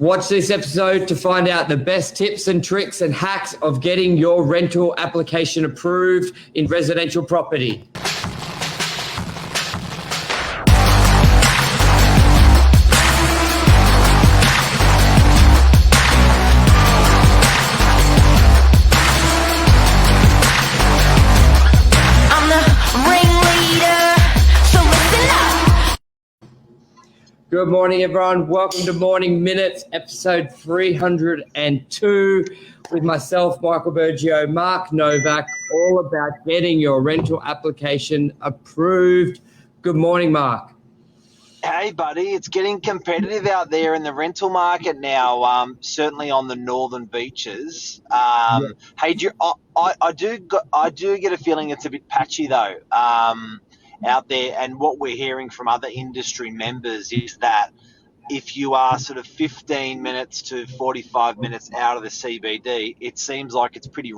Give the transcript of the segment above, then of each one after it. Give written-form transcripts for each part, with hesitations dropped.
Watch this episode to find out the best tips and tricks and hacks of getting your rental application approved in residential property. Good morning, everyone. Welcome to Morning Minutes, episode 302, with myself, Michael Bergio, Mark Novak, all about getting your rental application approved. Good morning, Mark. Hey, buddy. It's getting competitive out there in the rental market now, certainly on the northern beaches. Hey, I do get a feeling it's a bit patchy, though. Out there, and what we're hearing from other industry members is that if you are sort of 15 minutes to 45 minutes out of the CBD, it seems like it's pretty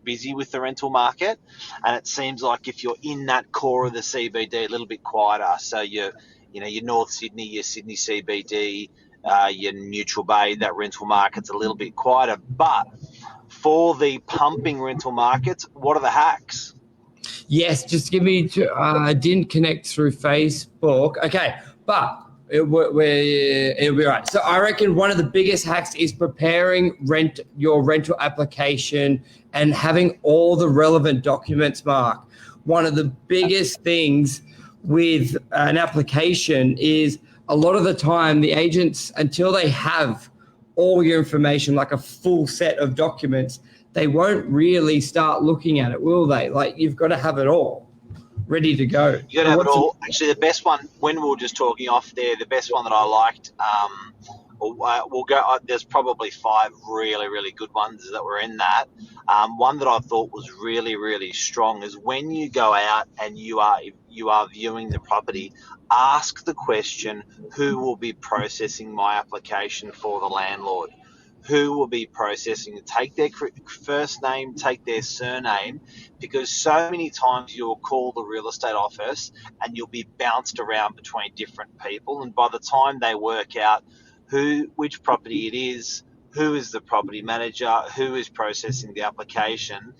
busy with the rental market, and it seems like if you're in that core of the CBD, a little bit quieter. So your North Sydney, your Sydney CBD, your Neutral Bay, that rental market's a little bit quieter. But for the pumping rental markets, what are the hacks? Yes, just give me. I didn't connect through Facebook. Okay, but it'll be right. So I reckon one of the biggest hacks is preparing your rental application and having all the relevant documents, Mark. One of the biggest things with an application is a lot of the time the agents, until they have all your information, like a full set of documents, they won't really start looking at it, will they? Like, you've got to have it all ready to go. You got to have it all. Actually, the best one, when we were just talking off there, the best one that I liked, we'll go. There's probably 5 really, really good ones that were in that. One that I thought was really, really strong is when you go out and you are viewing the property, ask the question, who will be processing my application for the landlord? Who will be processing it? Take their first name, take their surname, because so many times you'll call the real estate office and you'll be bounced around between different people. And by the time they work out which property it is, who is the property manager, who is processing the application,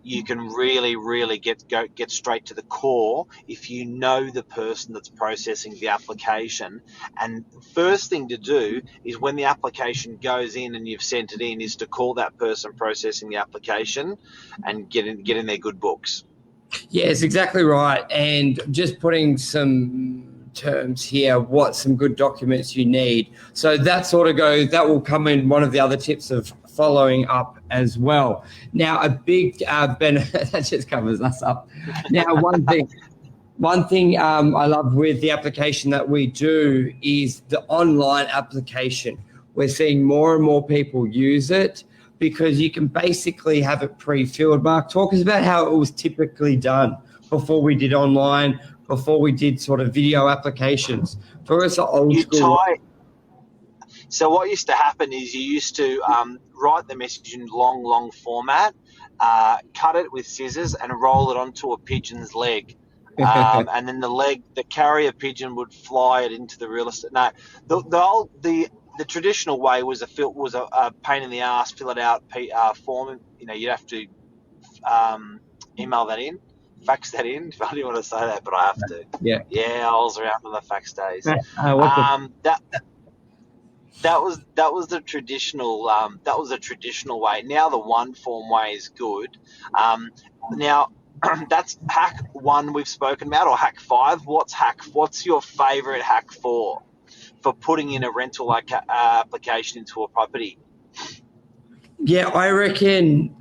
you can really, really get straight to the core if you know the person that's processing the application. And first thing to do is when the application goes in and you've sent it in is to call that person processing the application and get in their good books. Yes, exactly right. And just putting some terms here, what some good documents you need. So that will come in one of the other tips of following up as well. Now, a big benefit that just covers us up. Now, one thing I love with the application that we do is the online application. We're seeing more and more people use it because you can basically have it pre-filled. Mark, talk us about how it was typically done before we did online, before we did sort of video applications. For us, old school. So what used to happen is you used to write the message in long format, cut it with scissors and roll it onto a pigeon's leg. And then the carrier pigeon would fly it into the real estate. No, the traditional way was a pain in the ass, fill it out form. You'd have to email that in. Fax that in. I didn't want to say that, but I have to. Yeah, I was around in the fax days. That was the traditional way. Now the one form way is good. Now that's hack 1 we've spoken about, or hack 5. What's your favorite hack for putting in a rental application into a property? Yeah, I reckon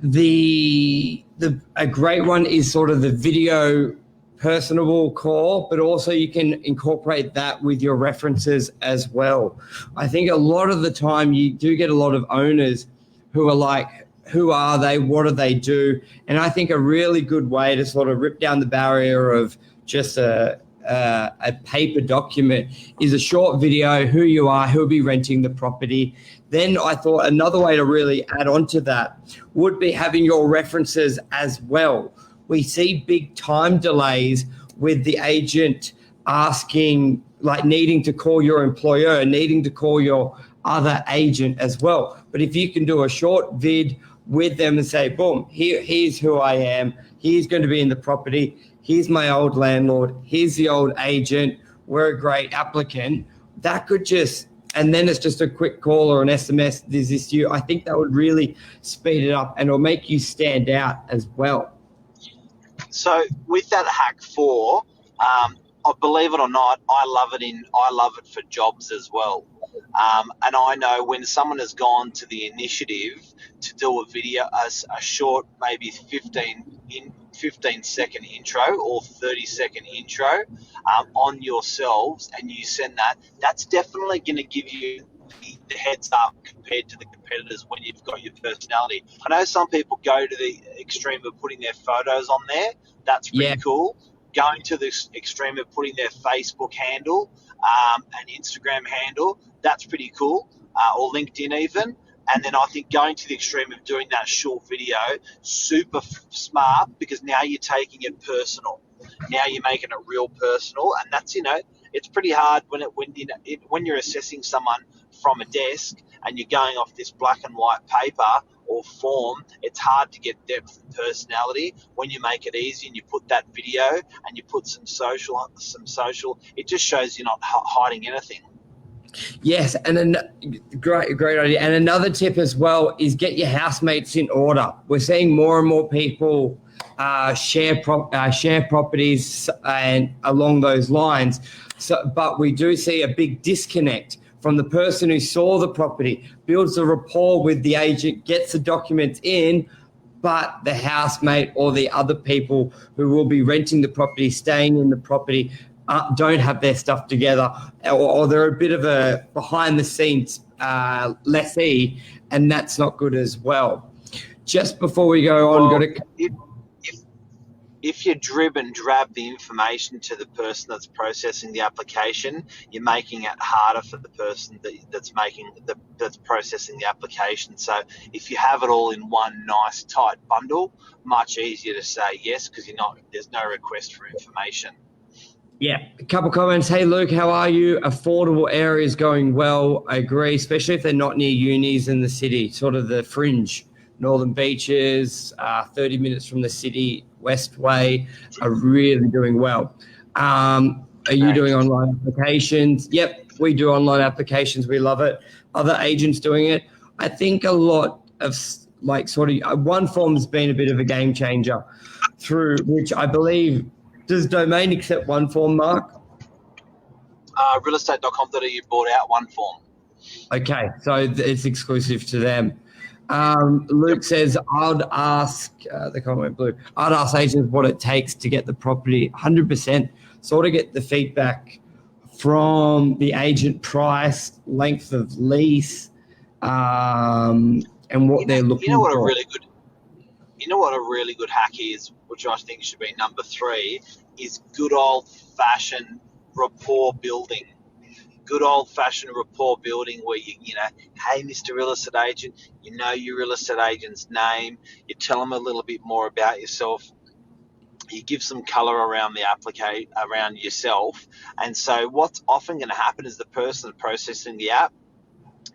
a great one is sort of the video personable call, but also you can incorporate that with your references as well. I think a lot of the time you do get a lot of owners who are like, who are they? What do they do? And I think a really good way to sort of rip down the barrier of just a paper document is a short video, who you are, who'll be renting the property. Then I thought another way to really add on to that would be having your references as well. We see big time delays with the agent asking, like needing to call your employer, needing to call your other agent as well. But if you can do a short vid with them and say, boom, here's who I am, he's going to be in the property, here's my old landlord, here's the old agent, we're a great applicant, that could just, and then it's just a quick call or an SMS, is this you? I think that would really speed it up and it'll make you stand out as well. So with that hack 4, believe it or not, I love it for jobs as well. And I know when someone has gone to the initiative to do a video, a short, maybe 15-second intro or 30-second intro on yourselves, and you send that, that's definitely going to give you the heads up compared to the competitors when you've got your personality. I know some people go to the extreme of putting their photos on there. That's pretty cool. Going to the extreme of putting their Facebook handle and Instagram handle, that's pretty cool, or LinkedIn even. And then I think going to the extreme of doing that short video, super smart, because now you're taking it personal. Now you're making it real personal, and that's, it's pretty hard when you're assessing someone from a desk and you're going off this black and white paper or form. It's hard to get depth and personality. When you make it easy and you put that video and you put some social, it just shows you're not hiding anything. Yes, and great idea. And another tip as well is get your housemates in order. We're seeing more and more people share properties and along those lines. But we do see a big disconnect from the person who saw the property, builds a rapport with the agent, gets the documents in, but the housemate or the other people who will be renting the property, staying in the property, don't have their stuff together, or they're a bit of a behind-the-scenes lessee, and that's not good as well. Just before we go on, if you drib and drab the information to the person that's processing the application, you're making it harder for the person that's processing the application. So if you have it all in one nice tight bundle, much easier to say yes, because there's no request for information. Yeah, a couple comments. Hey, Luke, how are you? Affordable areas going well. I agree, especially if they're not near unis in the city, sort of the fringe. Northern Beaches, 30 minutes from the city, Westway, are really doing well. Are you doing online applications? Yep, we do online applications. We love it. Other agents doing it. I think a lot of one form has been a bit of a game changer through which I believe, does Domain accept one form, Mark? Realestate.com.au bought out one form. Okay, so it's exclusive to them. Luke says, I'd ask the comment blue. I'd ask agents what it takes to get the property 100%. Sort of get the feedback from the agent, price, length of lease, and what they're looking for. You know what a really good hack is, which I think should be number 3, is good old-fashioned rapport building. Good old-fashioned rapport building where hey, Mr. Real Estate Agent, you know your real estate agent's name, you tell them a little bit more about yourself, you give some color around around yourself, and so what's often going to happen is the person processing the app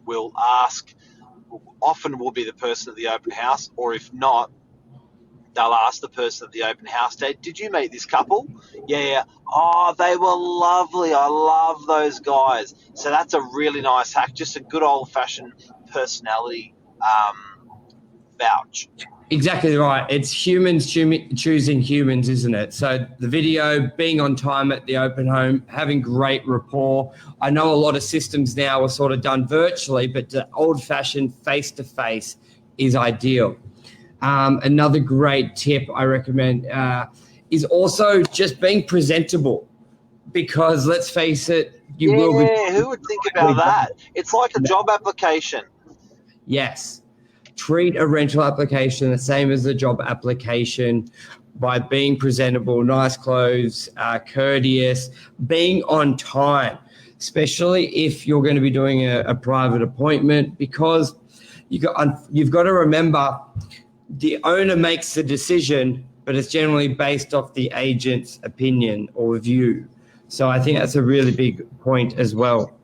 will be the person at the open house, or if not, they'll ask the person at the open house, did you meet this couple? Yeah. Oh, they were lovely. I love those guys. So that's a really nice hack, just a good old-fashioned personality vouch. Exactly right. It's humans choosing humans, isn't it? So the video, being on time at the open home, having great rapport. I know a lot of systems now are sort of done virtually, but the old-fashioned face-to-face is ideal. Another great tip I recommend is also just being presentable, because let's face it, you will be. Yeah, who would think about that? It's like a job application. Yes. Treat a rental application the same as a job application by being presentable, nice clothes, courteous, being on time, especially if you're going to be doing a private appointment, because you've got to remember, the owner makes the decision, but it's generally based off the agent's opinion or view. So I think that's a really big point as well.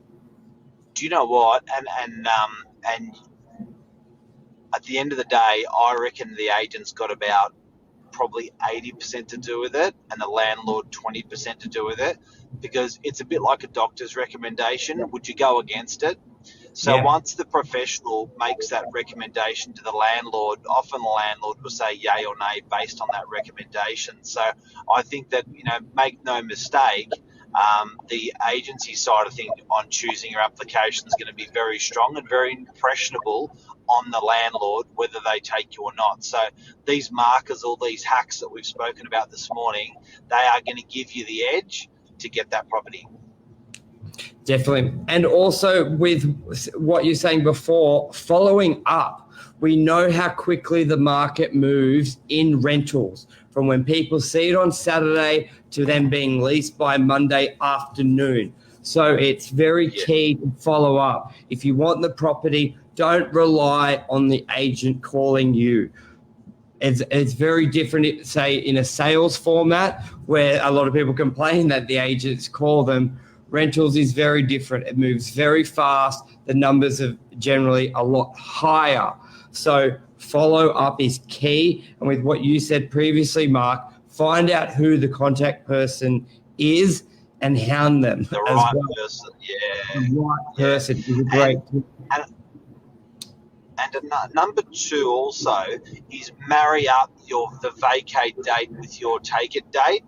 do you know what? And at the end of the day, I reckon the agent's got about probably 80% to do with it, and the landlord 20% to do with it, because it's a bit like a doctor's recommendation. Would you go against it? So Yeah. once the professional makes that recommendation to the landlord, often the landlord will say yay or nay based on that recommendation. So I think that, make no mistake, the agency side of things on choosing your application is going to be very strong and very impressionable on the landlord, whether they take you or not. So these markers, all these hacks that we've spoken about this morning, they are going to give you the edge to get that property. Definitely. And also with what you're saying before, following up, we know how quickly the market moves in rentals from when people see it on Saturday to them being leased by Monday afternoon. So it's very key to follow up. If you want the property, don't rely on the agent calling you. It's very different, say, in a sales format where a lot of people complain that the agents call them. Rentals is very different. It moves very fast. The numbers are generally a lot higher. So follow up is key. And with what you said previously, Mark, find out who the contact person is and hound them. The right person, yeah. The right person is a great tip. And number two also is marry up the vacate date with your take it date.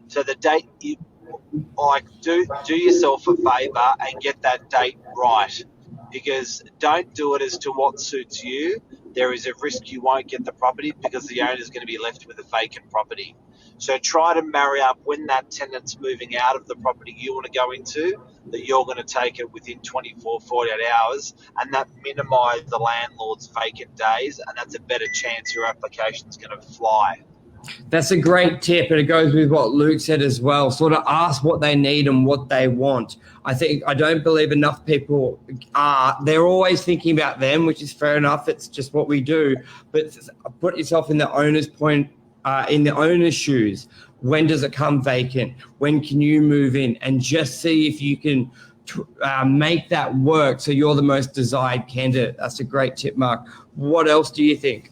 So the date, do yourself a favour and get that date right, because don't do it as to what suits you. There is a risk you won't get the property because the owner is going to be left with a vacant property. So try to marry up when that tenant's moving out of the property you want to go into, that you're going to take it within 24, 48 hours, and that minimises the landlord's vacant days, and that's a better chance your application's going to fly. That's a great tip, and it goes with what Luke said as well. Sort of ask what they need and what they want. I don't believe enough people are. They're always thinking about them, which is fair enough. It's just what we do. But put yourself in the owner's in the owner's shoes. When does it come vacant? When can you move in? And just see if you can make that work so you're the most desired candidate. That's a great tip, Mark. What else do you think?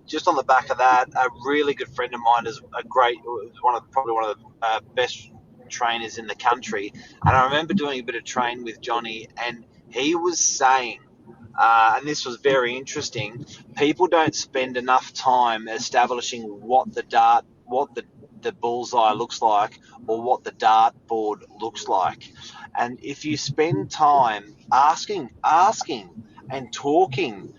Just on the back of that, a really good friend of mine is probably one of the best trainers in the country. And I remember doing a bit of training with Johnny, and he was saying, and this was very interesting, people don't spend enough time establishing what the bullseye looks like, or what the dartboard looks like. And if you spend time asking and talking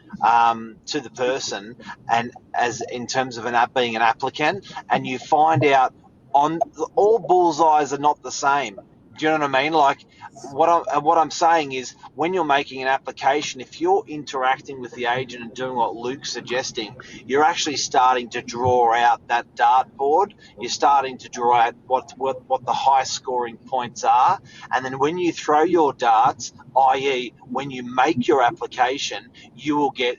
to the person, and as in terms of being an applicant, and you find out all bullseyes are not the same. Do you know what I mean? Like what I'm saying is, when you're making an application, if you're interacting with the agent and doing what Luke's suggesting, you're actually starting to draw out that dartboard. You're starting to draw out what the high scoring points are, and then when you throw your darts, i.e., when you make your application, you will get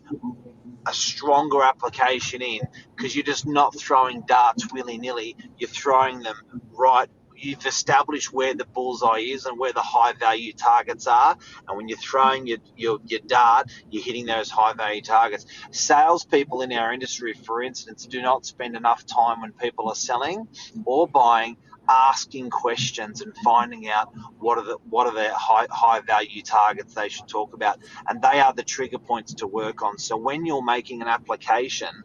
a stronger application in, because you're just not throwing darts willy-nilly. You're throwing them right. You've established where the bullseye is and where the high value targets are, and when you're throwing your dart, you're hitting those high value targets. Salespeople in our industry, for instance, do not spend enough time when people are selling or buying asking questions and finding out what are the high value targets they should talk about, and they are the trigger points to work on. So when you're making an application,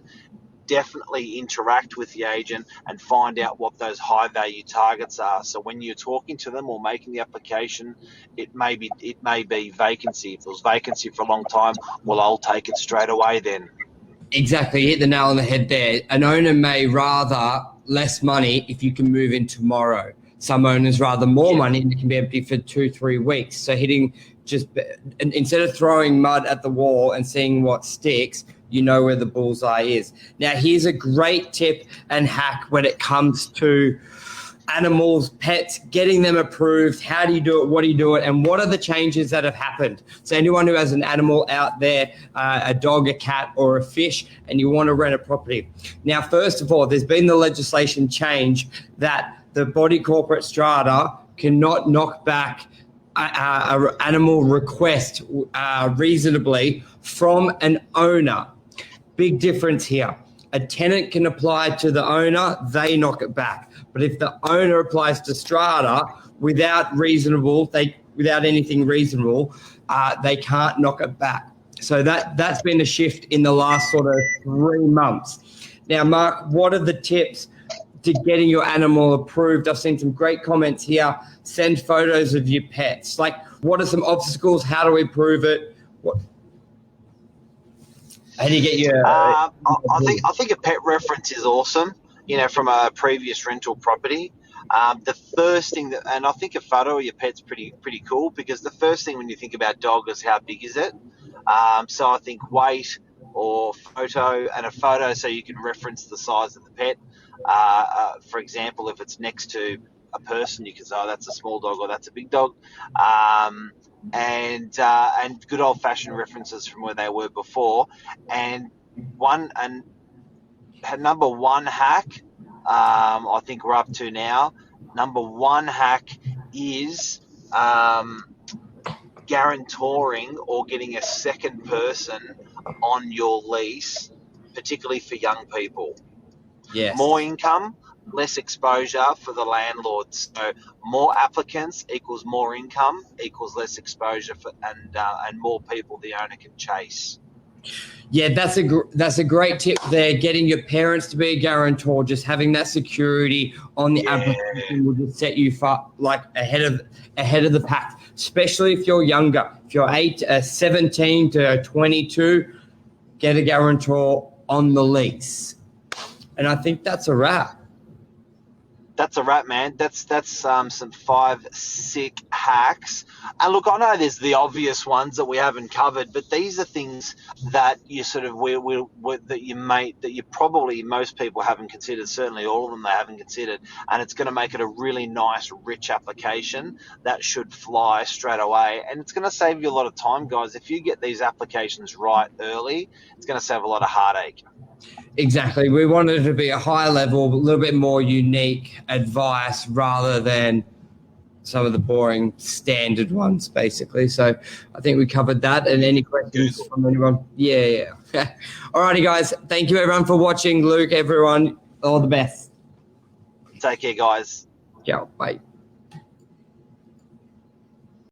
definitely interact with the agent and find out what those high value targets are. So when you're talking to them or making the application, it may be vacancy. If it was vacancy for a long time, well, I'll take it straight away then. Exactly, you hit the nail on the head there. An owner may rather less money if you can move in tomorrow. Some owners rather more money, and it can be empty for 2-3 weeks. So instead of throwing mud at the wall and seeing what sticks, you know where the bullseye is. Now, here's a great tip and hack when it comes to animals, pets, getting them approved. How do you do it? What do you do it? And what are the changes that have happened? So anyone who has an animal out there, a dog, a cat, or a fish, and you want to rent a property. Now, first of all, there's been the legislation change that the body corporate strata cannot knock back animal request reasonably from an owner. Big difference here. A tenant can apply to the owner, they knock it back. But if the owner applies to strata without anything reasonable, they can't knock it back. So that's been a shift in the last sort of 3 months. Now, Mark, what are the tips to getting your animal approved? I've seen some great comments here. Send photos of your pets. Like, what are some obstacles? How do we prove it? How do you get your? I think a pet reference is awesome. From a previous rental property. The first thing and I think a photo of your pet's pretty cool, because the first thing when you think about dog is how big is it. So I think weight or photo, and a photo so you can reference the size of the pet. For example, if it's next to a person, you can say, oh, that's a small dog or that's a big dog. And good old fashioned references from where they were before. And number one hack, I think we're up to now. Number one hack is guarantoring or getting a second person on your lease, particularly for young people. Yes. More income, less exposure for the landlords. So more applicants equals more income equals less exposure and more people the owner can chase. Yeah, that's a great tip there. Getting your parents to be a guarantor, just having that security on the application will just set you ahead of the pack. Especially if you're younger, if you're 17 to 22, get a guarantor on the lease. And I think that's a wrap. That's a wrap, man. That's some 5 sick hacks. And look, I know there's the obvious ones that we haven't covered, but these are things that you sort of that you probably most people haven't considered. Certainly, all of them they haven't considered, and it's going to make it a really nice, rich application that should fly straight away. And it's going to save you a lot of time, guys. If you get these applications right early, it's going to save a lot of heartache. Exactly. We wanted it to be a high level, a little bit more unique advice rather than some of the boring standard ones, basically. So I think we covered that. And any questions from anyone? Yeah. All righty, guys. Thank you, everyone, for watching. Luke, everyone, all the best. Take care, guys. Yeah, bye.